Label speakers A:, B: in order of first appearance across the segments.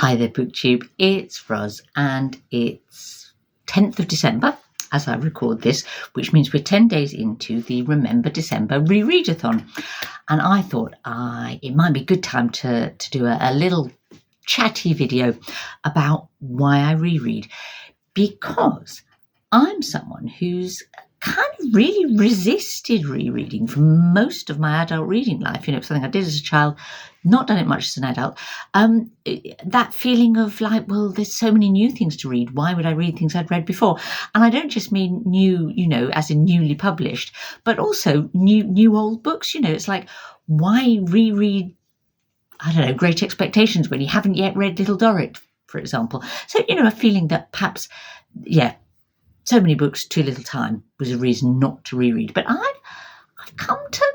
A: Hi there, BookTube. It's Roz, and it's 10th of December as I record this, which means we're 10 days into the Remember December Rereadathon. And I thought it might be a good time to do a little chatty video about why I reread, because I'm someone who's kind of really resisted rereading for most of my adult reading life. It's something I did as a child, not done it much as an adult. That feeling of like, well, there's so many new things to read. Why would I read things I'd read before? And I don't just mean new, as in newly published, but also new old books. It's like, why reread, I don't know, Great Expectations when you haven't yet read Little Dorrit, for example. So, a feeling that perhaps, so many books, too little time was a reason not to reread. But I've come to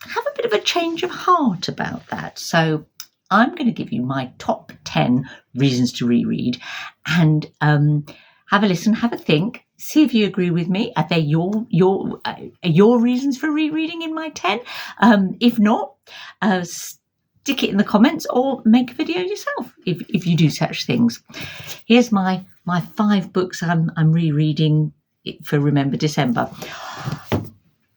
A: have a bit of a change of heart about that. So I'm going to give you my top 10 reasons to reread, and have a listen, have a think, see if you agree with me. Are they your reasons for rereading in my 10? If not, stick it in the comments or make a video yourself if you do such things. Here's my 5 books I'm rereading for Remember December.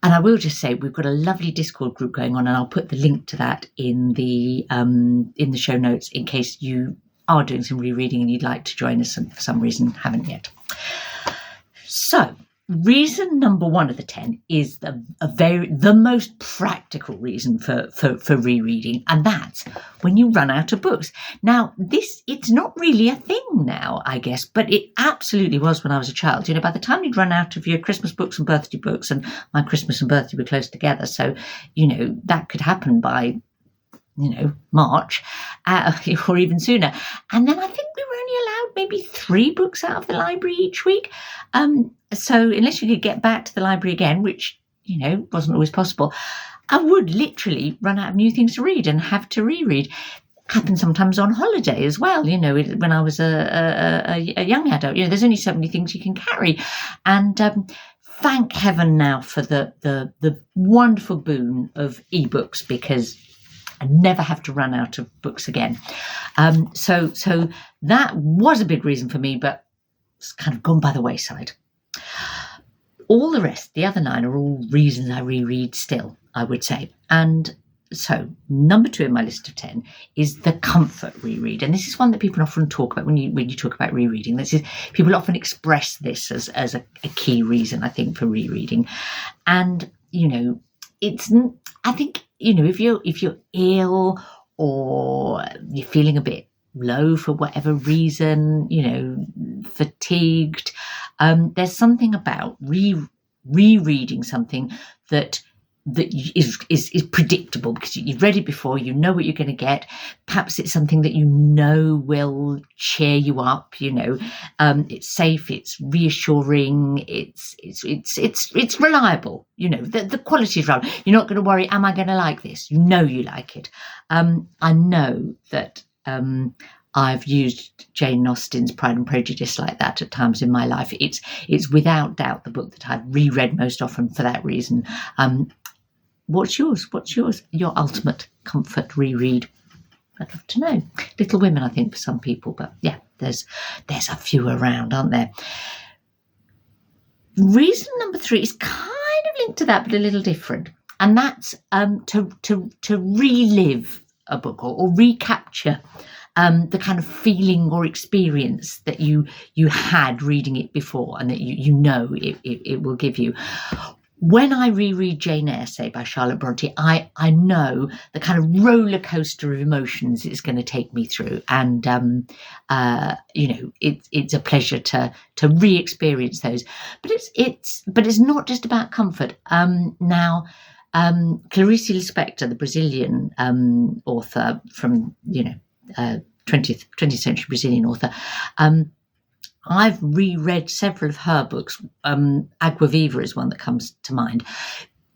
A: And I will just say we've got a lovely Discord group going on, and I'll put the link to that in the show notes in case you are doing some rereading and you'd like to join us and for some reason haven't yet. So reason number 1 of the 10 is the most practical reason for rereading, and that's when you run out of books. Now, it's not really a thing now, I guess, but it absolutely was when I was a child. By the time you'd run out of your Christmas books and birthday books, and my Christmas and birthday were close together, so that could happen by March, or even sooner. And then I think we were only allowed maybe 3 books out of the library each week. So unless you could get back to the library again, which, wasn't always possible, I would literally run out of new things to read and have to reread. Happened sometimes on holiday as well, when I was a young adult. There's only so many things you can carry. And thank heaven now for the wonderful boon of ebooks, because I never have to run out of books again. So that was a big reason for me, but it's kind of gone by the wayside. All the rest, the other 9, are all reasons I reread still, I would say. And so number 2 in my list of 10 is the comfort reread. And this is one that people often talk about when you talk about rereading. People often express this as a key reason, I think, for rereading. And, it's, I think, if you're ill or you're feeling a bit low for whatever reason, fatigued, there's something about rereading something that is predictable, because you've read it before, you know what you're going to get. Perhaps it's something that will cheer you up. It's safe, it's reassuring, it's reliable. The quality is reliable. You're not going to worry, am I going to like this? You like it. I know that I've used Jane Austen's Pride and Prejudice like that at times in my life. It's without doubt the book that I've reread most often for that reason. What's yours? Your ultimate comfort reread? I'd love to know. Little Women, I think, for some people, but yeah, there's a few around, aren't there? Reason number 3 is kind of linked to that, but a little different, and that's to relive a book or recapture the kind of feeling or experience that you had reading it before, and that it will give you. When I reread Jane Eyre, say, by Charlotte Bronte, I know the kind of roller coaster of emotions it's going to take me through, and it's a pleasure to re-experience those. But it's not just about comfort. Now, Clarice Lispector, the Brazilian author from 20th century Brazilian author, I've reread several of her books. Agua Viva is one that comes to mind,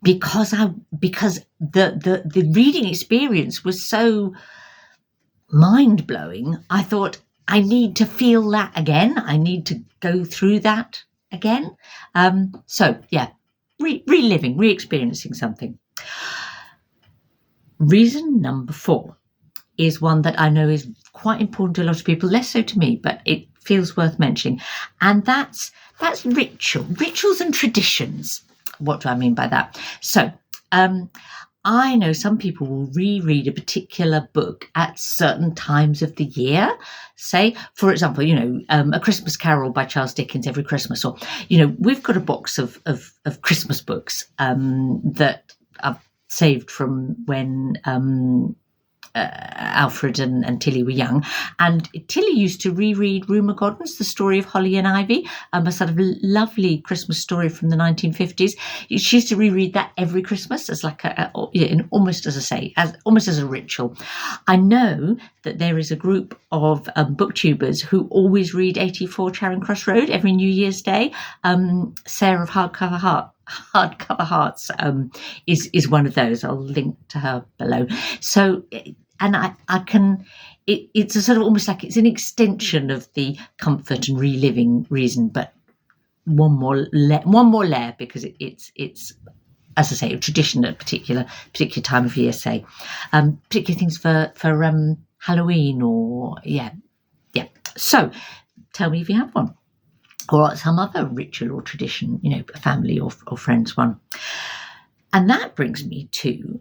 A: because the reading experience was so mind-blowing. I thought, I need to feel that again. I need to go through that again. Reliving, re-experiencing something. Reason number 4 is one that I know is quite important to a lot of people, less so to me, but it feels worth mentioning. And that's rituals and traditions. What do I mean by that? So I know some people will reread a particular book at certain times of the year. Say, for example, A Christmas Carol by Charles Dickens every Christmas, or, we've got a box of Christmas books that I've saved from when Alfred and Tilly were young, and Tilly used to reread Rumour Godden's The Story of Holly and Ivy, a sort of lovely Christmas story from the 1950s. She used to reread that every Christmas as like almost as a ritual. I know that there is a group of booktubers who always read 84 Charing Cross Road every New Year's Day. Sarah of Hardcover Hearts is one of those. I'll link to her below. So, and I can, it's a sort of almost like it's an extension of the comfort and reliving reason, but one more layer, because it's as I say, a tradition at a particular time of year. Say, particular things for Halloween, or yeah. So, tell me if you have one, or some other ritual or tradition, a family or friends one. And that brings me to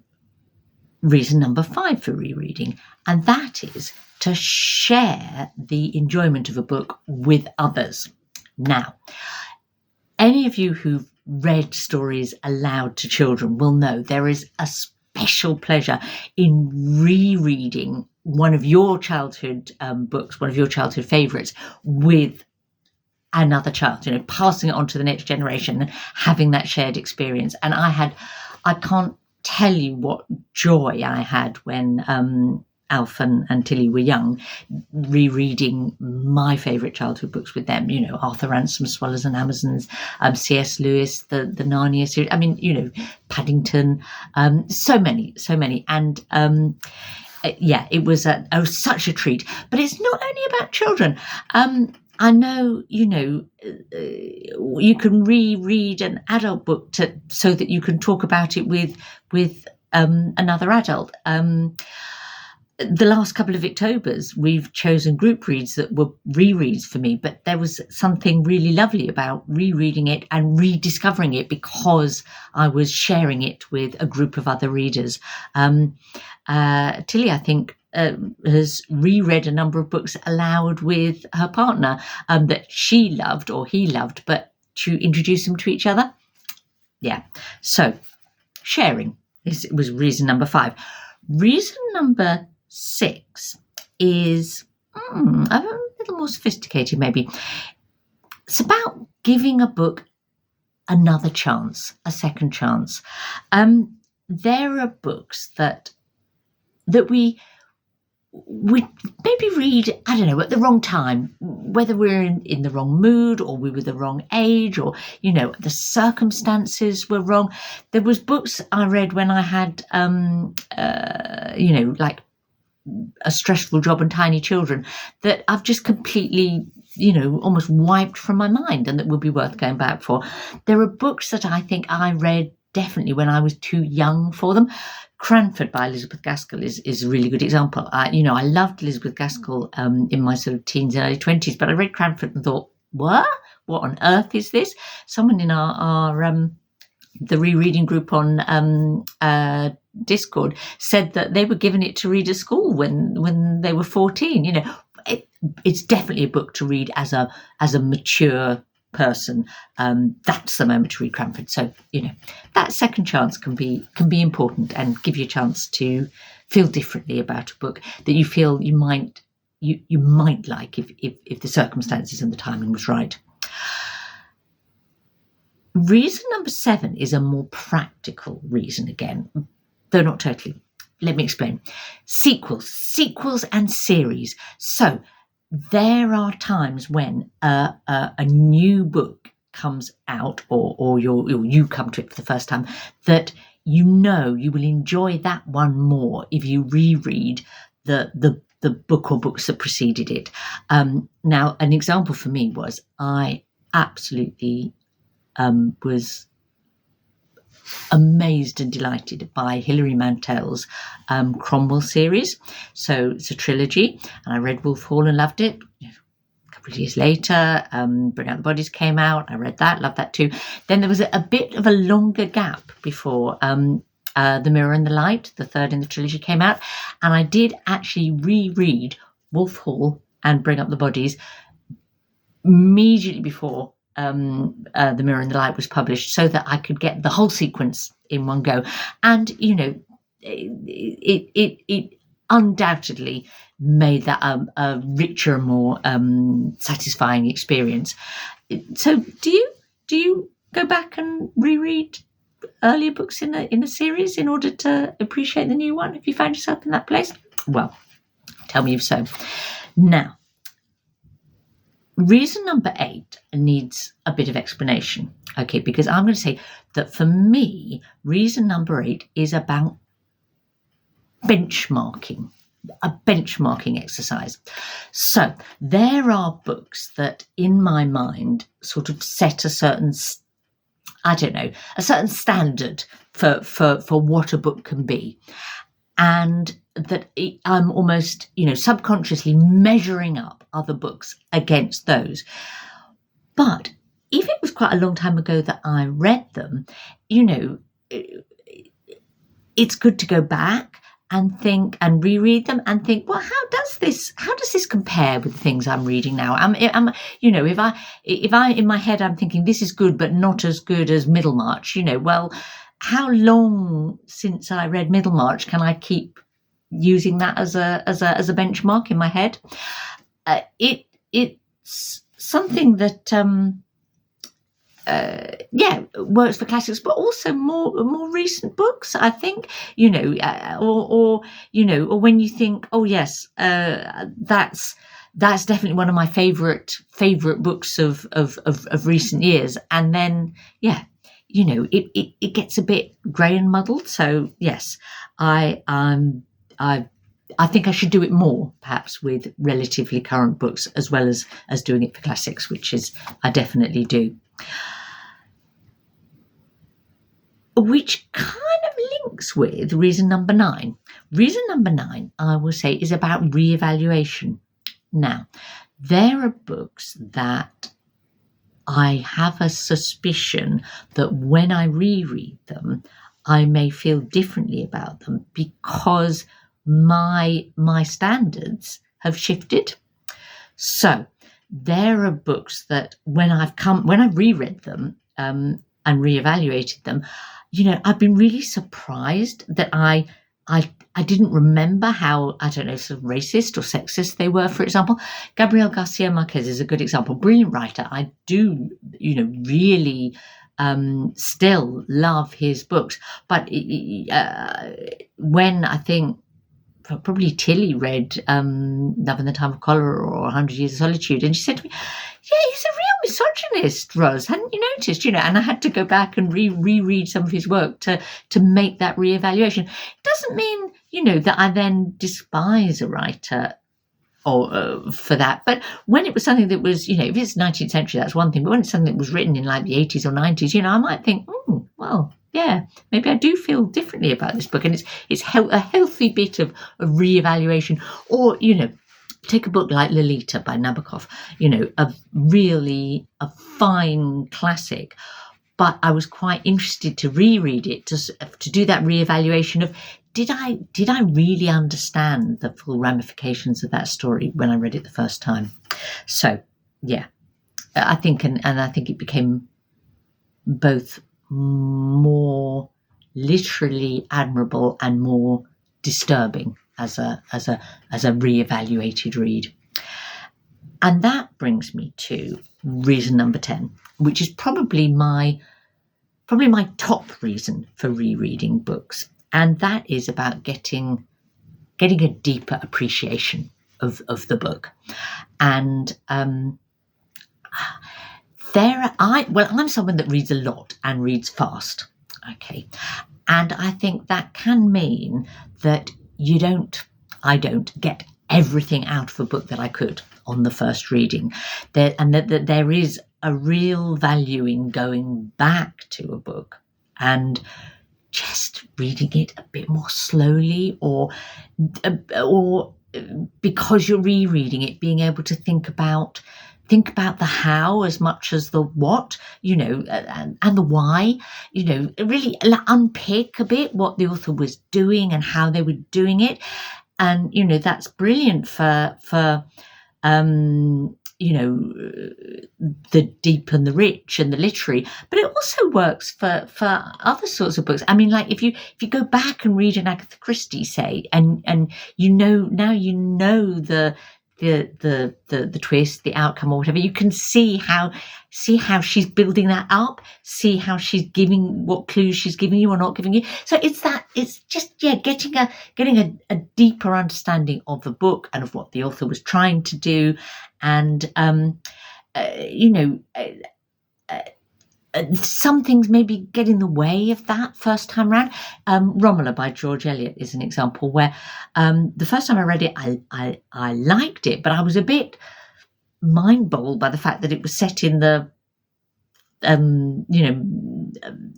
A: reason number 5 for rereading, and that is to share the enjoyment of a book with others. Now, any of you who've read stories aloud to children will know there is a special pleasure in rereading one of your childhood books, one of your childhood favourites, with another child, passing it on to the next generation and having that shared experience. And I can't tell you what joy I had when Alf and Tilly were young, rereading my favourite childhood books with them, Arthur Ransom's Swallows and Amazons, C.S. Lewis, the Narnia series, Paddington, so many. And it was such a treat. But it's not only about children. I know, you can reread an adult book so that you can talk about it with another adult. The last couple of Octobers, we've chosen group reads that were rereads for me, but there was something really lovely about rereading it and rediscovering it because I was sharing it with a group of other readers. Tilly, I think, has reread a number of books aloud with her partner that she loved or he loved, but to introduce them to each other. Yeah. So sharing was reason number 5. Reason number 6 is a little more sophisticated, maybe. It's about giving a book another chance, a second chance. There are books that we maybe read, I don't know, at the wrong time, whether we're in the wrong mood or we were the wrong age, or, the circumstances were wrong. There was books I read when I had, like a stressful job and tiny children that I've just completely, almost wiped from my mind, and that would be worth going back for. There are books that I think I read definitely when I was too young for them. Cranford by Elizabeth Gaskell is a really good example. I loved Elizabeth Gaskell in my sort of teens and early 20s, but I read Cranford and thought, what on earth is this? Someone in our the rereading group on Discord said that they were given it to read at school when they were 14. It's definitely a book to read as a mature person. That's the moment to read Cranford. So that second chance can be important and give you a chance to feel differently about a book that you feel you might like if the circumstances and the timing was right. Reason number 7 is a more practical reason again, though not totally. Let me explain. Sequels and series. So there are times when a new book comes out, or you come to it for the first time, that you will enjoy that one more if you reread the book or books that preceded it. Now, an example for me was I absolutely was amazed and delighted by Hilary Mantel's Cromwell series. So it's a trilogy, and I read Wolf Hall and loved it. A couple of years later, Bring Out the Bodies came out. I read that, loved that too. Then there was a bit of a longer gap before The Mirror and the Light, the third in the trilogy, came out, and I did actually reread Wolf Hall and Bring Up the Bodies immediately before The Mirror and the Light was published, so that I could get the whole sequence in one go. And it undoubtedly made that a richer, more satisfying experience. So do you go back and reread earlier books in a series in order to appreciate the new one? Have you found yourself in that place? Well, tell me if so. Now, reason number 8 needs a bit of explanation, okay, because I'm going to say that for me, reason number 8 is about benchmarking, a benchmarking exercise. So there are books that in my mind sort of set a certain standard for what a book can be, and that I'm almost, subconsciously measuring up other books against those. But if it was quite a long time ago that I read them, it's good to go back and think and reread them and think, well, how does this compare with the things I'm reading now? If I in my head I'm thinking this is good but not as good as Middlemarch, well, how long since I read Middlemarch can I keep using that as a benchmark in my head? It's something that works for classics, but also more recent books, I think. Or when you think, oh yes, that's definitely one of my favorite books of recent years, and then it gets a bit grey and muddled. So yes, I think I should do it more, perhaps, with relatively current books as well as doing it for classics, which is I definitely do. Which kind of links with reason number 9. Reason number 9, I will say, is about reevaluation. Now, there are books that I have a suspicion that when I reread them, I may feel differently about them because my standards have shifted. So there are books that when I've reread them and reevaluated them, I've been really surprised that I didn't remember how, sort of racist or sexist they were. For example, Gabriel Garcia Marquez is a good example. Brilliant writer. I do, really still love his books. But when I think probably Tilly read Love in the Time of Cholera or 100 Years of Solitude, and she said to me, yeah, he's a real misogynist, Ros, hadn't you noticed? And I had to go back and reread some of his work to make that reevaluation. It doesn't mean, that I then despise a writer or for that. But when it was something that was, if it's 19th century, that's one thing. But when it's something that was written in like the 80s or 90s, I might think, well, yeah, maybe I do feel differently about this book. And it's a healthy bit of reevaluation. Or, take a book like Lolita by Nabokov, a fine classic. But I was quite interested to reread it, to do that reevaluation of, did I really understand the full ramifications of that story when I read it the first time? So, yeah, I think, and I think it became both more literally admirable and more disturbing as a reevaluated read. And that brings me to reason number 10, which is probably my top reason for rereading books. And that is about getting a deeper appreciation of the book. And I'm someone that reads a lot and reads fast. Okay. And I think that can mean that I don't get everything out of a book that I could on the first reading. That there is a real value in going back to a book and just reading it a bit more slowly, or because you're rereading it, being able to think about the how as much as the what, and the why, really unpick a bit what the author was doing and how they were doing it. And, that's brilliant for the deep and the rich and the literary, but it also works for other sorts of books. I mean, like if you go back and read an Agatha Christie, say, and the twist, the outcome, or whatever, you can see how she's building that up, see how she's giving, what clues she's giving you or not giving you. So it's just getting a deeper understanding of the book and of what the author was trying to do. And some things maybe get in the way of that first time around. Romola by George Eliot is an example where the first time I read it, I liked it, but I was a bit mind-boggled by the fact that it was set in the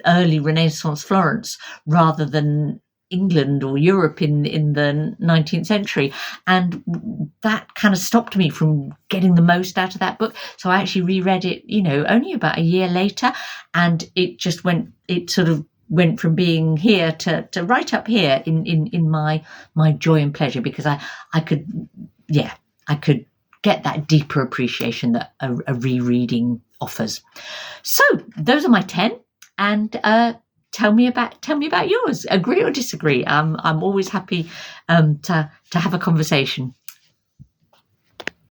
A: early Renaissance Florence rather than England or Europe in the 19th century, and that kind of stopped me from getting the most out of that book. So I actually reread it, only about a year later, and it sort of went from being here to right up here in my joy and pleasure, because I could get that deeper appreciation that a rereading offers. So those are my 10, and tell me about yours. Agree or disagree? I'm always happy to have a conversation.